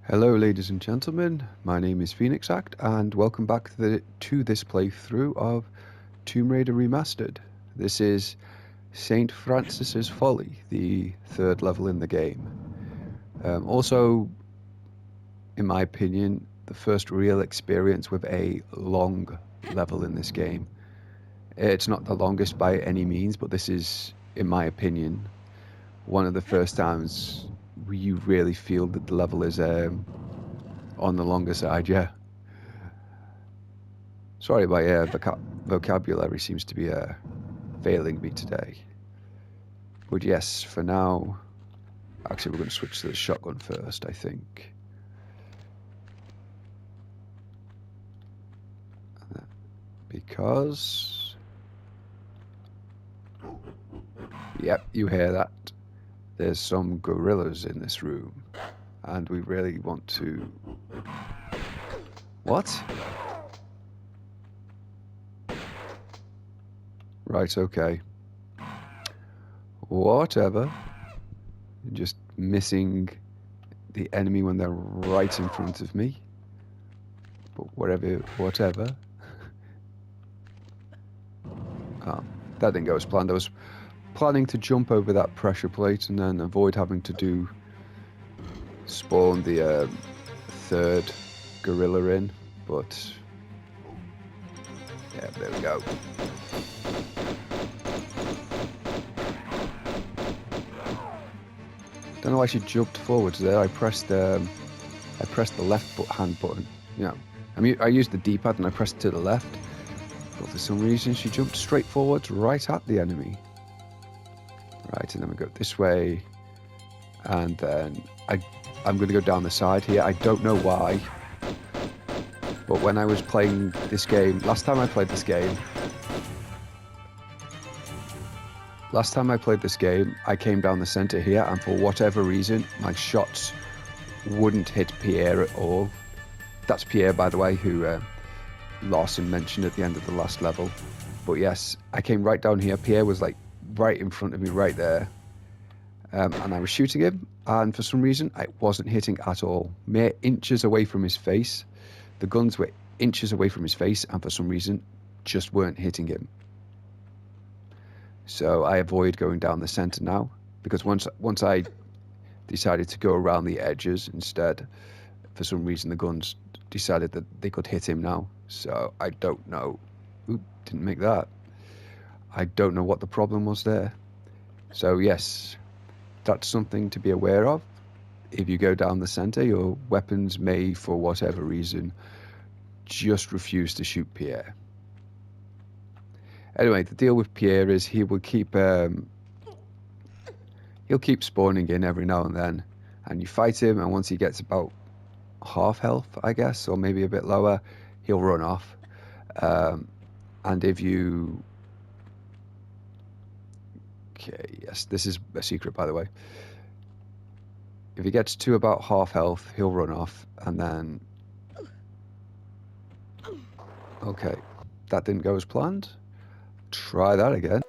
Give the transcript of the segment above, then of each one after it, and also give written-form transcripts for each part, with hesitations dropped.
Hello ladies and gentlemen, my name is Phoenix Act and welcome back to this playthrough of Tomb Raider Remastered. This is St. Francis's Folly, the third level in the game. Also, in my opinion, the first real experience with a long level in this game. It's not the longest by any means, but this is, in my opinion, one of the first times you really feel that the level is on the longer side, yeah. Sorry, my vocabulary seems to be failing me today. But yes, for now, actually we're going to switch to the shotgun first, I think. Because... Yep, you hear that. There's some gorillas in this room. And we really want to... What? Right, okay. Whatever. Just missing the enemy when they're right in front of me. But whatever. That didn't go as planned. I was planning to jump over that pressure plate and then avoid having to spawn the third gorilla in, but yeah, there we go. Don't know why she jumped forwards there. I pressed the left hand button. You know, I used the D-pad and I pressed to the left, but for some reason she jumped straight forwards right at the enemy. Right, and then we go this way, and then I'm going to go down the side here. I don't know why, but when I was playing this game, last time I played this game, I came down the center here, and for whatever reason, my shots wouldn't hit Pierre at all. That's Pierre, by the way, who Larson mentioned at the end of the last level. But yes, I came right down here. Pierre was like right in front of me, right there. And I was shooting him, and for some reason, I wasn't hitting at all. Mere inches away from his face. The guns were inches away from his face, and for some reason, just weren't hitting him. So I avoid going down the center now, because once I decided to go around the edges instead, for some reason the guns decided that they could hit him now. So I don't know. Oop, didn't make that. I don't know what the problem was there. So yes, that's something to be aware of. If you go down the center, your weapons may, for whatever reason, just refuse to shoot Pierre. Anyway, the deal with Pierre is he will keep he'll keep spawning in every now and then, and you fight him, and once he gets about half health, I guess, or maybe a bit lower, he'll run off. And if you... Okay, yes, this is a secret, by the way. If he gets to about half health, he'll run off, and then... Okay, that didn't go as planned. Try that again.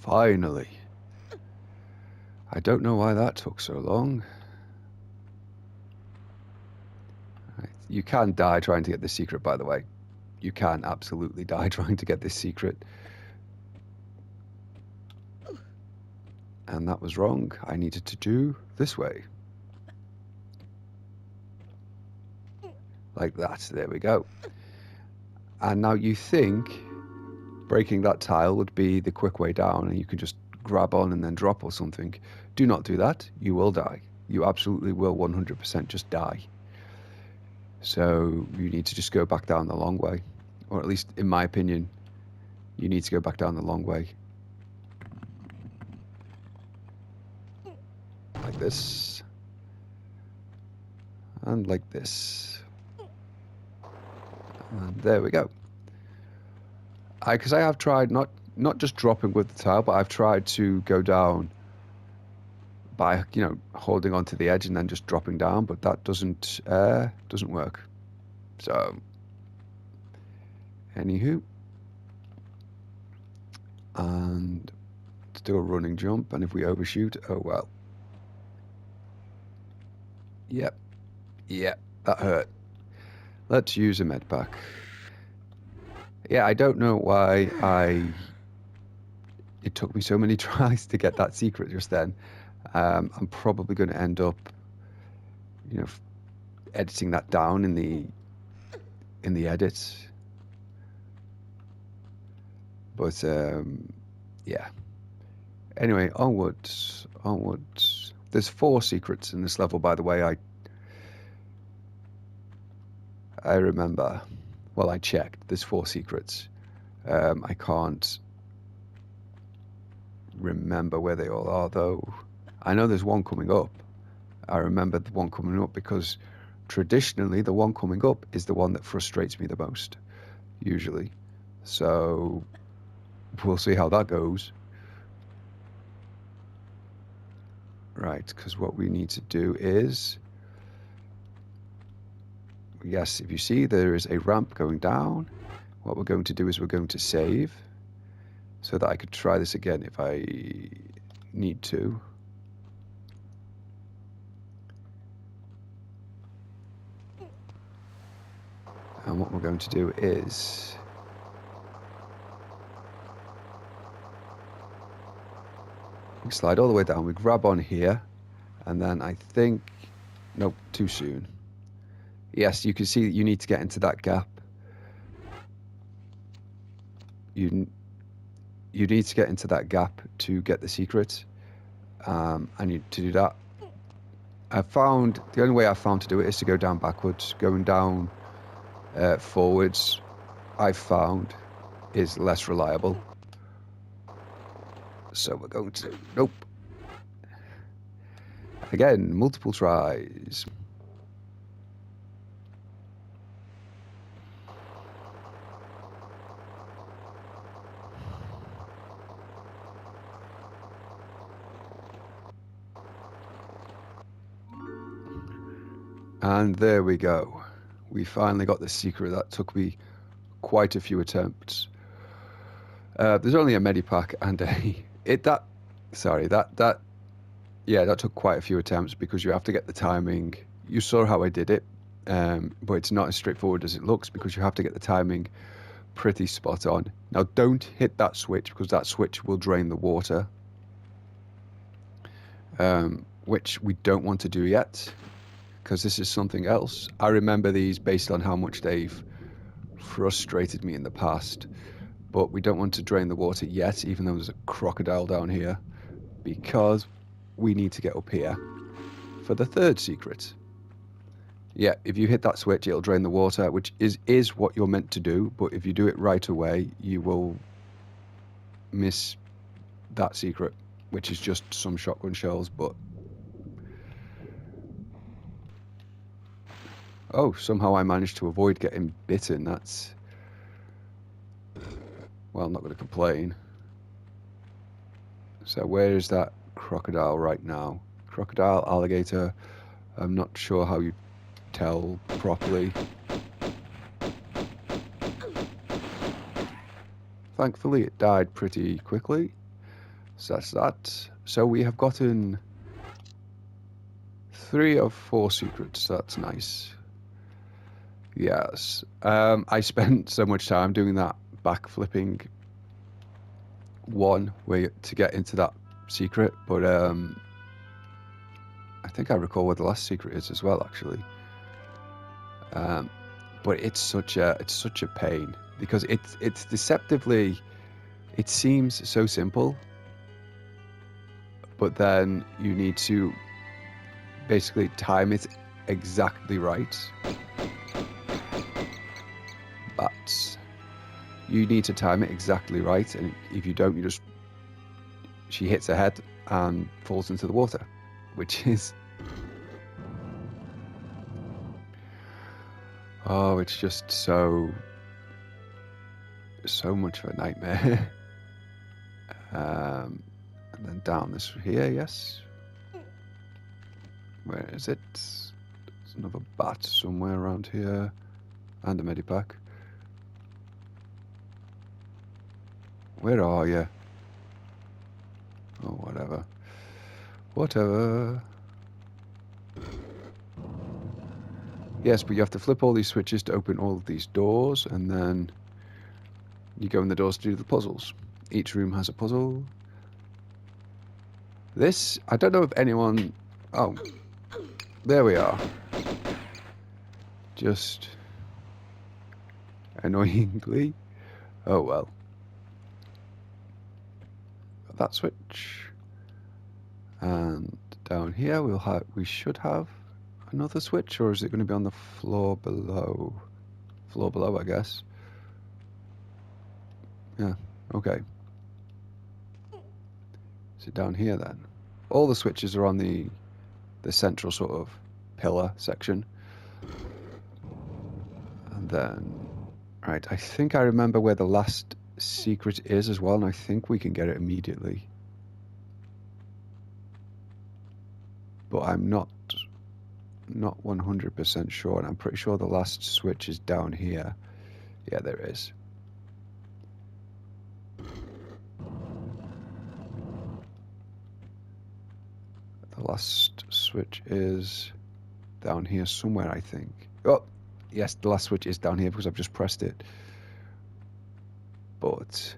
Finally. I don't know why that took so long. You can die trying to get this secret, by the way. You can absolutely die trying to get this secret. And that was wrong. I needed to do this way. Like that. There we go. And now you think breaking that tile would be the quick way down and you can just grab on and then drop or something. Do not do that. You will die. You absolutely will 100% just die. So you need to just go back down the long way. Or at least, in my opinion, you need to go back down the long way. Like this. And like this. And there we go. Because I have tried not just dropping with the tile, but I've tried to go down by, you know, holding onto the edge and then just dropping down, but that doesn't work. So, anywho, and to do a running jump, and if we overshoot, oh well. Yep, that hurt. Let's use a med pack. Yeah, I don't know why it took me so many tries to get that secret just then. I'm probably going to end up, you know, editing that down in the edits. But yeah. Anyway, onwards. There's 4 secrets in this level, by the way. I remember. Well, I checked. There's 4 secrets. I can't remember where they all are, though. I know there's one coming up. I remember the one coming up because traditionally the one coming up is the one that frustrates me the most, usually. So we'll see how that goes. Right, because what we need to do is... Yes, if you see there is a ramp going down, what we're going to do is we're going to save so that I could try this again if I need to. And what we're going to do is we slide all the way down, we grab on here, and then I think, nope, too soon. Yes, you can see that you need to get into that gap. You need to get into that gap to get the secret. And to do that, the only way I found to do it is to go down backwards. Going down forwards, I've found, is less reliable. So we're going to, nope. Again, multiple tries. And there we go. We finally got the secret. That took me quite a few attempts. There's only a medipack and that took quite a few attempts because you have to get the timing. You saw how I did it, but it's not as straightforward as it looks because you have to get the timing pretty spot on. Now don't hit that switch because that switch will drain the water, which we don't want to do yet because this is something else. I remember these based on how much they've frustrated me in the past, but we don't want to drain the water yet, even though there's a crocodile down here, because we need to get up here for the 3rd secret. Yeah, if you hit that switch, it'll drain the water, which is what you're meant to do, but if you do it right away, you will miss that secret, which is just some shotgun shells, but... Oh, somehow I managed to avoid getting bitten. That's... Well, I'm not going to complain. So where is that crocodile right now? Crocodile, alligator, I'm not sure how you tell properly. Thankfully it died pretty quickly. So that's that. So we have gotten 3 of 4 secrets. That's nice. Yes. I spent so much time doing that backflipping one way to get into that secret, but I think I recall where the last secret is as well, actually. But it's such a pain because it's deceptively, it seems so simple, but then you need to basically time it exactly right. But you need to time it exactly right, and if you don't, she hits her head and falls into the water, which is Oh, it's just so much of a nightmare. And then down this here, yes. Where is it? There's another bat somewhere around here. And a medipack. Where are you? Oh, whatever. Whatever. Yes, but you have to flip all these switches to open all of these doors, and then you go in the doors to do the puzzles. Each room has a puzzle. This, I don't know if anyone... Oh, there we are. Just annoyingly. Oh well. That switch. And down here we should have another switch, or is it going to be on the floor below? Floor below, I guess. Yeah, okay. So down here then. All the switches are on the central sort of pillar section. And then, right, I think I remember where the last secret is as well, and I think we can get it immediately. But I'm not 100% sure, and I'm pretty sure the last switch is down here. Yeah, there is. The last switch is down here somewhere, I think. Oh, yes, the last switch is down here because I've just pressed it. But,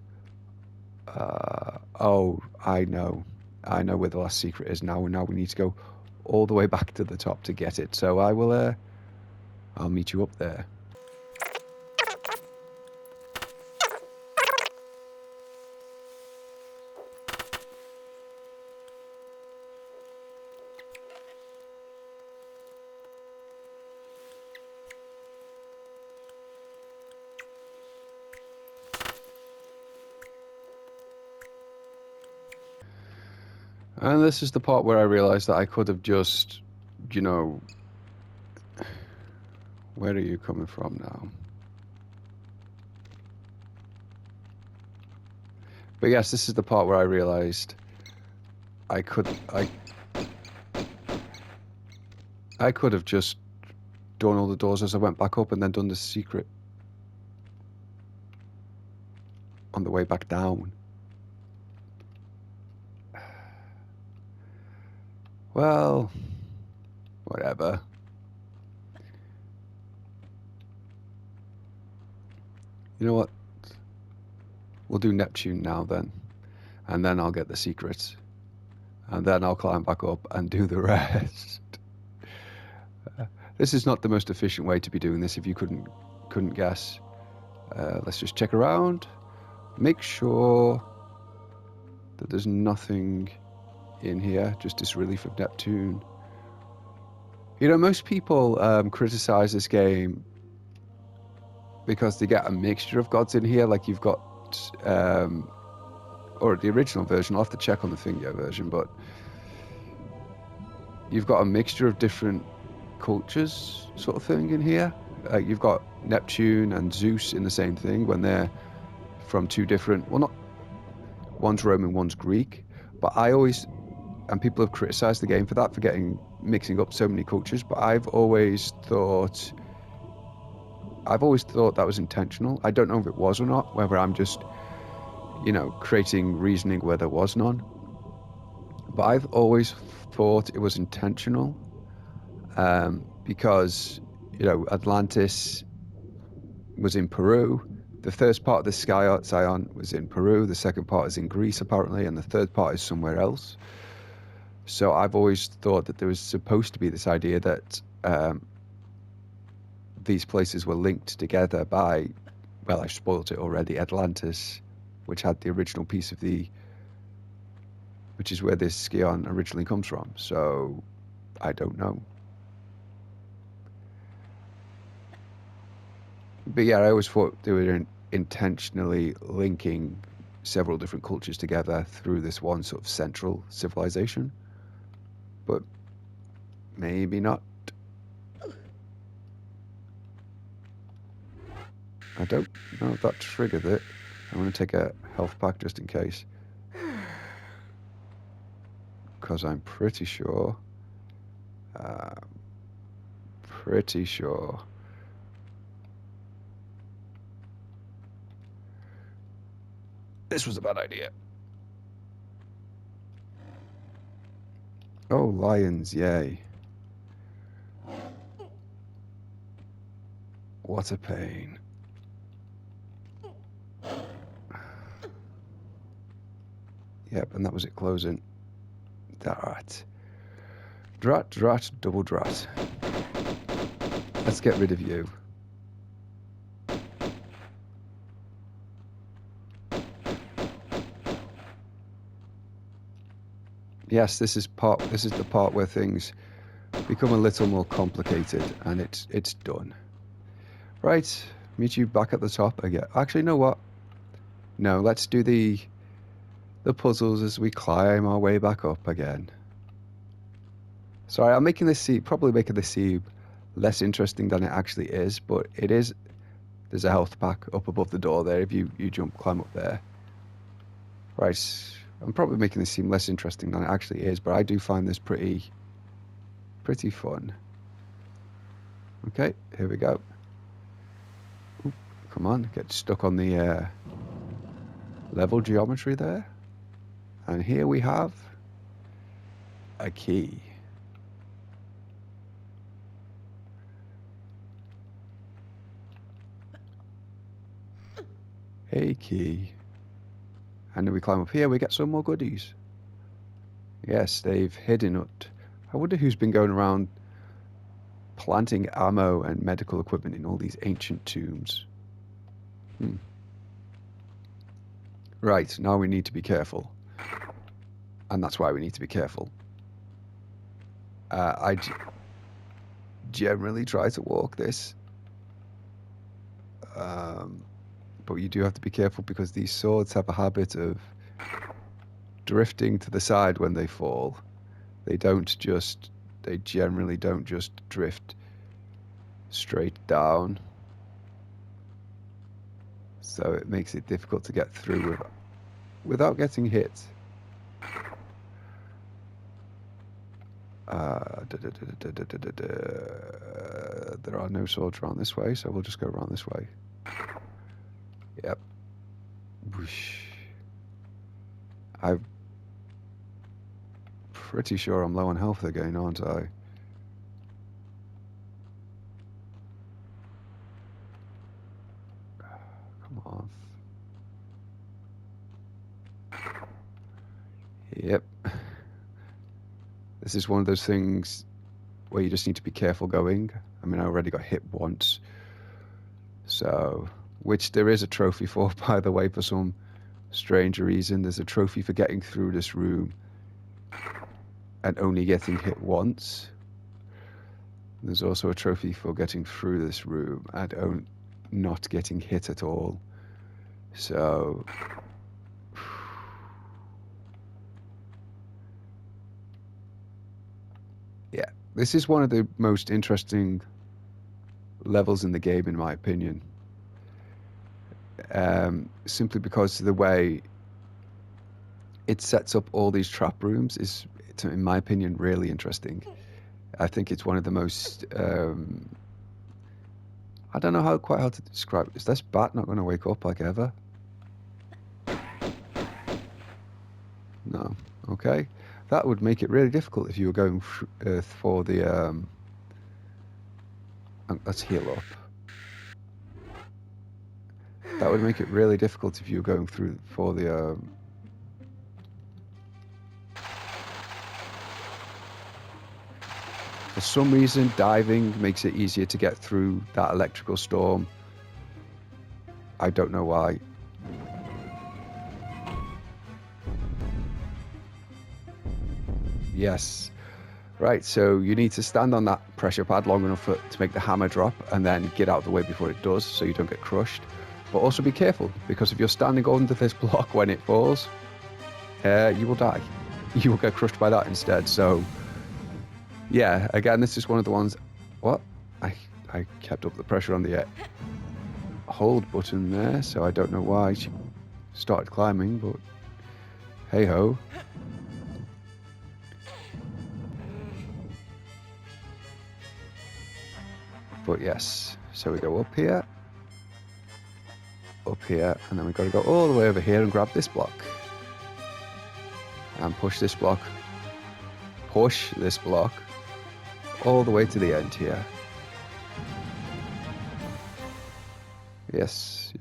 oh, I know where the last secret is now, and now we need to go all the way back to the top to get it. So I will, I'll meet you up there. And this is the part where I realized that I could have just, you know... Where are you coming from now? But yes, this is the part where I realized I could have just done all the doors as I went back up and then done the secret on the way back down. Well, whatever. You know what? We'll do Neptune now then. And then I'll get the secrets. And then I'll climb back up and do the rest. This is not the most efficient way to be doing this if you couldn't guess. Let's just check around. Make sure that there's nothing in here, just this relief of Neptune. You know, most people criticize this game because they get a mixture of gods in here. Like you've got, or the original version, I'll have to check on the Finger version, but you've got a mixture of different cultures sort of thing in here. You've got Neptune and Zeus in the same thing when they're from two different, well, not, one's Roman, one's Greek, but I always, and people have criticized the game for that, for mixing up so many cultures, but I've always thought that was intentional. I don't know if it was or not, whether I'm just, you know, creating reasoning where there was none. But I've always thought it was intentional, because, you know, Atlantis was in Peru. The first part of the scion was in Peru. The second part is in Greece, apparently, and the third part is somewhere else. So I've always thought that there was supposed to be this idea that these places were linked together by, well, I spoiled it already, Atlantis, which had the original piece of which is where this scion originally comes from. So I don't know. But yeah, I always thought they were intentionally linking several different cultures together through this one sort of central civilization. But maybe not. I don't know if that triggered it. I'm going to take a health pack just in case. Because I'm pretty sure. Pretty sure. This was a bad idea. Oh, lions, yay. What a pain. Yep, and that was it closing. Drat. Drat, drat, double drat. Let's get rid of you. Yes, this is the part where things become a little more complicated, and it's done. Right, meet you back at the top again. Actually, you know what? No, let's do the puzzles as we climb our way back up again. Sorry, I'm making this scene, probably making this scene less interesting than it actually is, but it is. There's a health pack up above the door there if you climb up there. Right, I'm probably making this seem less interesting than it actually is, but I do find this pretty fun. Okay, here we go. Oop, come on, get stuck on the level geometry there. And here we have a key. A key. And then we climb up here, we get some more goodies. Yes, they've hidden it. I wonder who's been going around planting ammo and medical equipment in all these ancient tombs. Right, now we need to be careful. And that's why we need to be careful. I generally try to walk this. But you do have to be careful because these swords have a habit of drifting to the side when they fall. They generally don't just drift straight down. So it makes it difficult to get through without getting hit. There are no swords around this way, so we'll just go around this way. Yep. Whoosh. I'm pretty sure I'm low on health again, aren't I? Come on. Yep. This is one of those things where you just need to be careful going. I mean, I already got hit once. So, which there is a trophy for, by the way, for some strange reason. There's a trophy for getting through this room and only getting hit once. There's also a trophy for getting through this room and not getting hit at all. So, yeah, this is one of the most interesting levels in the game, in my opinion. Simply because of the way it sets up all these trap rooms is, in my opinion, really interesting. I think it's one of the most, I don't know quite how to describe it. Is this bat not going to wake up like ever? No. Okay. That would make it really difficult if you were going for the, let's heal up. That would make it really difficult if you were going through for the, for some reason, diving makes it easier to get through that electrical storm. I don't know why. Yes. Right, so you need to stand on that pressure pad long enough to make the hammer drop and then get out of the way before it does so you don't get crushed. But also be careful, because if you're standing under this block when it falls, you will die. You will get crushed by that instead. So, yeah, again, this is one of the ones... What? I kept up the pressure on the... hold button there, so I don't know why she started climbing, but hey ho. But yes, so we go up here, and then we've got to go all the way over here and grab this block. And push this block all the way to the end here. Yes.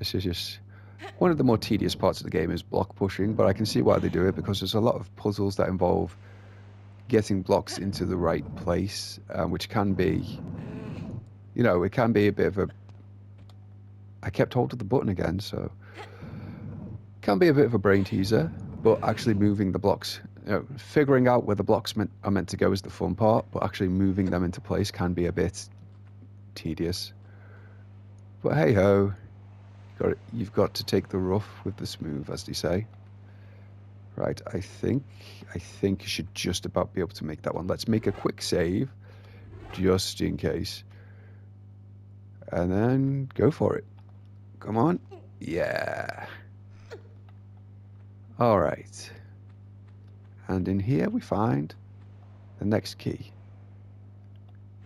One of the more tedious parts of the game is block pushing, but I can see why they do it, because there's a lot of puzzles that involve getting blocks into the right place, which can be, you know, it can be a bit of a... I kept hold of the button again, so... Can be a bit of a brain teaser, but actually moving the blocks, you know, figuring out where the blocks are meant to go is the fun part, but actually moving them into place can be a bit tedious. But hey ho, you've got to take the rough with the smooth, as they say. Right, I think you should just about be able to make that one. Let's make a quick save, just in case. And then go for it. Come on. Yeah. All right. And in here we find the next key.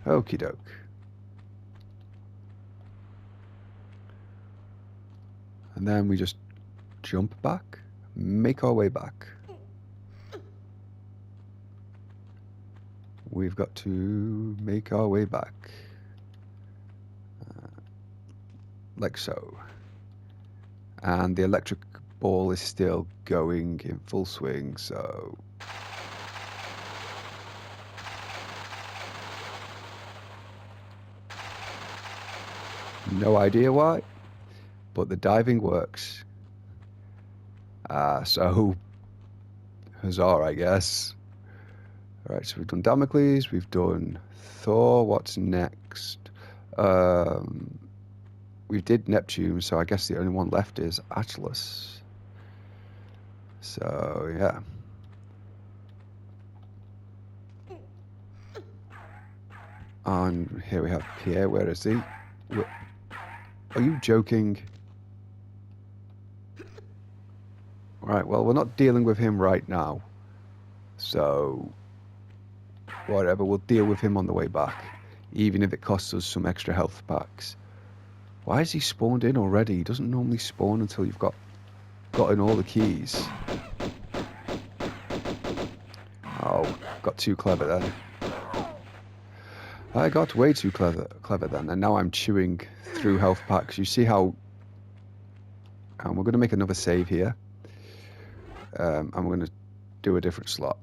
Okie doke. And then we just jump back, make our way back. We've got to make our way back. Like so. And the electric ball is still going in full swing, so... No idea why, but the diving works. So, huzzah, I guess. Alright, so we've done Damocles, we've done Thor, what's next? We did Neptune, so I guess the only one left is Atlas. So, yeah. And here we have Pierre, where is he? Are you joking? Right, well, we're not dealing with him right now. So, whatever, we'll deal with him on the way back. Even if it costs us some extra health packs. Why is he spawned in already? He doesn't normally spawn until you've gotten all the keys. Oh, got too clever then. I got way too clever then, and now I'm chewing through health packs. You see how... And we're going to make another save here. And we're going to do a different slot.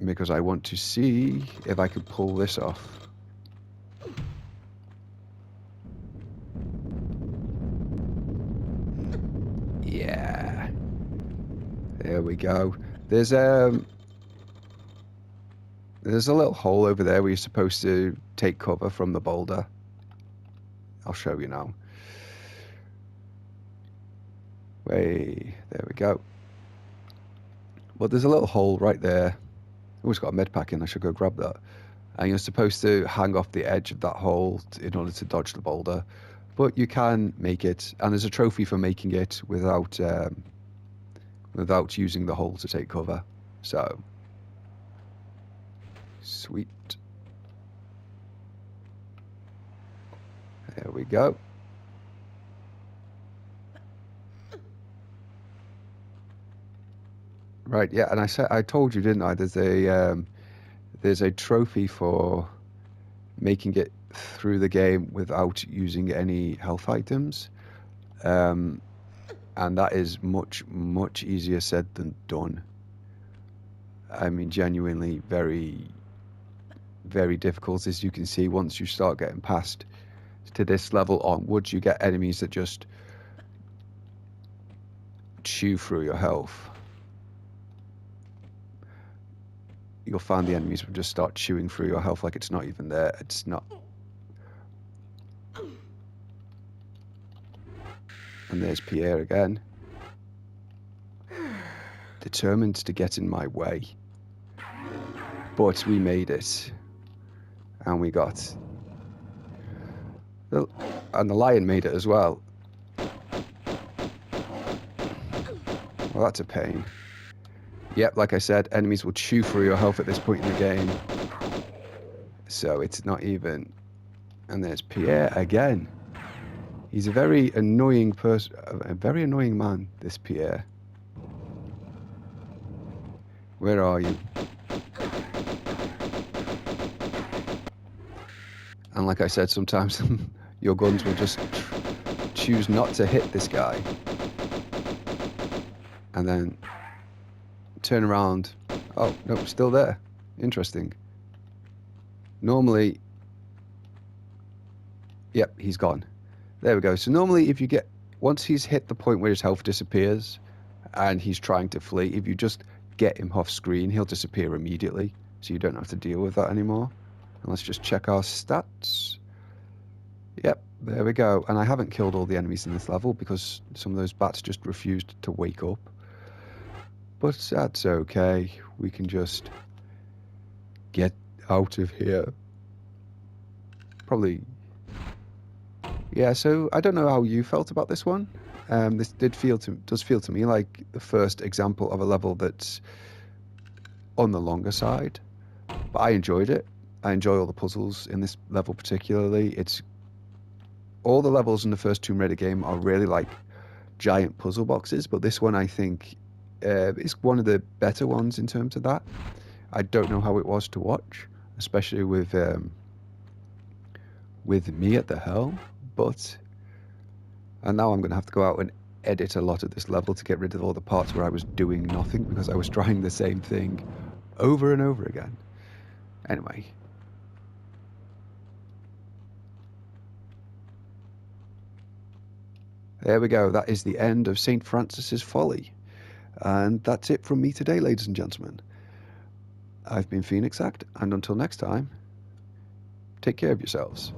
Because I want to see if I can pull this off. Yeah. There we go. There's a little hole over there where you're supposed to take cover from the boulder. I'll show you now. Way, there we go. But there's a little hole right there. Oh, it's got a med pack in. I should go grab that. And you're supposed to hang off the edge of that hole in order to dodge the boulder. But you can make it, and there's a trophy for making it without using the hole to take cover. So, sweet. There we go. Right, yeah, and I told you, didn't I? There's a trophy for making it through the game without using any health items, and that is much easier said than done. I mean, genuinely very, very difficult, as you can see. Once you start getting past to this level onwards, you get enemies that just chew through your health. You'll find the enemies will just start chewing through your health like it's not even there. It's not. And there's Pierre again. Determined to get in my way. But we made it. And we got... And the lion made it as well. Well, that's a pain. Yep, like I said, enemies will chew through your health at this point in the game. So it's not even... And there's Pierre again. He's a very annoying person, a very annoying man, this Pierre. Where are you? And like I said, sometimes your guns will just choose not to hit this guy. And then turn around. Oh, no, still there. Interesting. Normally... Yep, he's gone. There we go. So normally if you get... Once he's hit the point where his health disappears and he's trying to flee, if you just get him off screen, he'll disappear immediately. So you don't have to deal with that anymore. And let's just check our stats. Yep, there we go. And I haven't killed all the enemies in this level because some of those bats just refused to wake up. But that's okay. We can just get out of here. Probably... Yeah, so I don't know how you felt about this one. This does feel to me like the first example of a level that's on the longer side. But I enjoyed it. I enjoy all the puzzles in this level particularly. It's... All the levels in the first Tomb Raider game are really like giant puzzle boxes, but this one I think is one of the better ones in terms of that. I don't know how it was to watch, especially with me at the helm, but... And now I'm going to have to go out and edit a lot of this level to get rid of all the parts where I was doing nothing because I was trying the same thing over and over again. Anyway. There we go. That is the end of St. Francis's Folly. And that's it from me today, ladies and gentlemen. I've been Phoenix Act, and until next time, take care of yourselves.